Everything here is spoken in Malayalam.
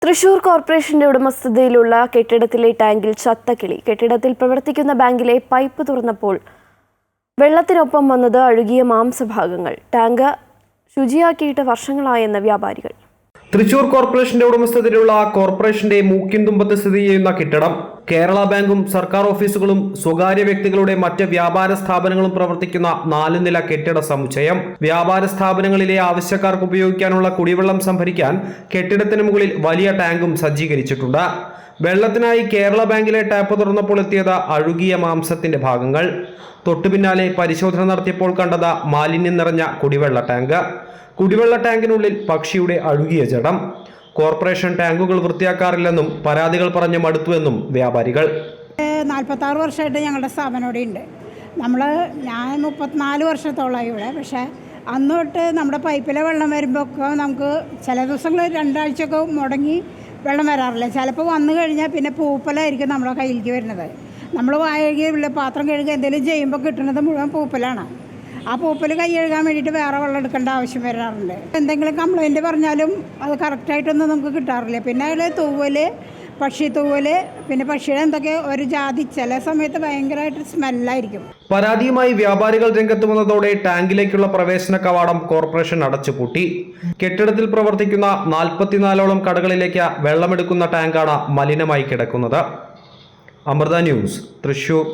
തൃശൂർ കോർപ്പറേഷന്റെ ഉടമസ്ഥതയിലുള്ള കെട്ടിടത്തിലെ ടാങ്കിൽ ചത്തക്കിളി. കെട്ടിടത്തിൽ പ്രവർത്തിക്കുന്ന ബാങ്കിലെ പൈപ്പ് തുറന്നപ്പോൾ വെള്ളത്തിനൊപ്പം വന്നത് അഴുകിയ മാംസഭാഗങ്ങൾ. ടാങ്ക് ശുചിയാക്കിയിട്ട് വർഷങ്ങളായെന്ന് വ്യാപാരികൾ. തൃശൂർ കോർപ്പറേഷന്റെ ഉടമസ്ഥതയിലുള്ള കോർപ്പറേഷന്റെ മൂക്കിൻതുമ്പത്ത് സ്ഥിതി ചെയ്യുന്ന കെട്ടിടം കേരള ബാങ്കും സർക്കാർ ഓഫീസുകളും സ്വകാര്യ വ്യക്തികളുടെ മറ്റ് വ്യാപാര സ്ഥാപനങ്ങളും പ്രവർത്തിക്കുന്ന 4 നില കെട്ടിട സമുച്ചയം. വ്യാപാര സ്ഥാപനങ്ങളിലെ ആവശ്യക്കാർക്ക് ഉപയോഗിക്കാനുള്ള കുടിവെള്ളം സംഭരിക്കാൻ കെട്ടിടത്തിന് മുകളിൽ വലിയ ടാങ്കും സജ്ജീകരിച്ചിട്ടുണ്ട്. വെള്ളത്തിനായി കേരള ബാങ്കിലെ ടാപ്പ് തുറന്നപ്പോൾ എത്തിയത് അഴുകിയ മാംസത്തിന്റെ ഭാഗങ്ങൾ. തൊട്ടുപിന്നാലെ പരിശോധന നടത്തിയപ്പോൾ കണ്ടത് മാലിന്യം നിറഞ്ഞ കുടിവെള്ള ടാങ്ക്. കുടിവെള്ള ടാങ്കിനുള്ളിൽ പക്ഷിയുടെ അഴുകിയ ജഡം. കോർപ്പറേഷൻ ടാങ്കുകൾ വൃത്തിയാക്കാറില്ലെന്നും പരാതികൾ പറഞ്ഞ് മടുത്തുവെന്നും വ്യാപാരികൾ. 46 വർഷമായിട്ട് ഞങ്ങളുടെ സ്ഥാപനം ഇവിടെ ഉണ്ട്. ഞാൻ 34 വർഷത്തോളമായി ഇവിടെ. പക്ഷേ അന്ന് തൊട്ട് നമ്മുടെ പൈപ്പിലെ വെള്ളം വരുമ്പോൾ ഒക്കെ നമുക്ക് ചില ദിവസങ്ങൾ 2 ആഴ്ചയൊക്കെ മുടങ്ങി വെള്ളം വരാറില്ല. ചിലപ്പോൾ വന്നു കഴിഞ്ഞാൽ പിന്നെ പൂപ്പലായിരിക്കും നമ്മുടെ കയ്യിലേക്ക് വരുന്നത്. നമ്മൾ കഴുകിയ പാത്രം കഴുകുക എന്തെങ്കിലും ചെയ്യുമ്പോൾ കിട്ടുന്നത് മുഴുവൻ പൂപ്പലാണ്. ആ പൂപ്പൽ കൈ കഴുകാൻ വേണ്ടിയിട്ട് വേറെ വെള്ളം എടുക്കേണ്ട ആവശ്യം വരാറുണ്ട്. എന്തെങ്കിലും കംപ്ലൈൻറ്റ് പറഞ്ഞാലും അത് കറക്റ്റായിട്ടൊന്നും നമുക്ക് കിട്ടാറില്ല. പിന്നെ അതിൽ തൂവൽ, പക്ഷി തൂവൽ, പിന്നെ പക്ഷിയുടെ എന്തൊക്കെ ഒരു ജാതി ചില സമയത്ത് ഭയങ്കരമായിട്ട് സ്മെല്ലായിരിക്കും. പരാതിയുമായി വ്യാപാരികൾ രംഗത്ത് വന്നതോടെ ടാങ്കിലേക്കുള്ള പ്രവേശന കവാടം കോർപ്പറേഷൻ അടച്ചുപൂട്ടി. കെട്ടിടത്തിൽ പ്രവർത്തിക്കുന്ന 44ഓളം കടകളിലേക്ക് വെള്ളമെടുക്കുന്ന ടാങ്കാണ് മലിനമായി കിടക്കുന്നത്. അമൃത ന്യൂസ്, തൃശൂർ.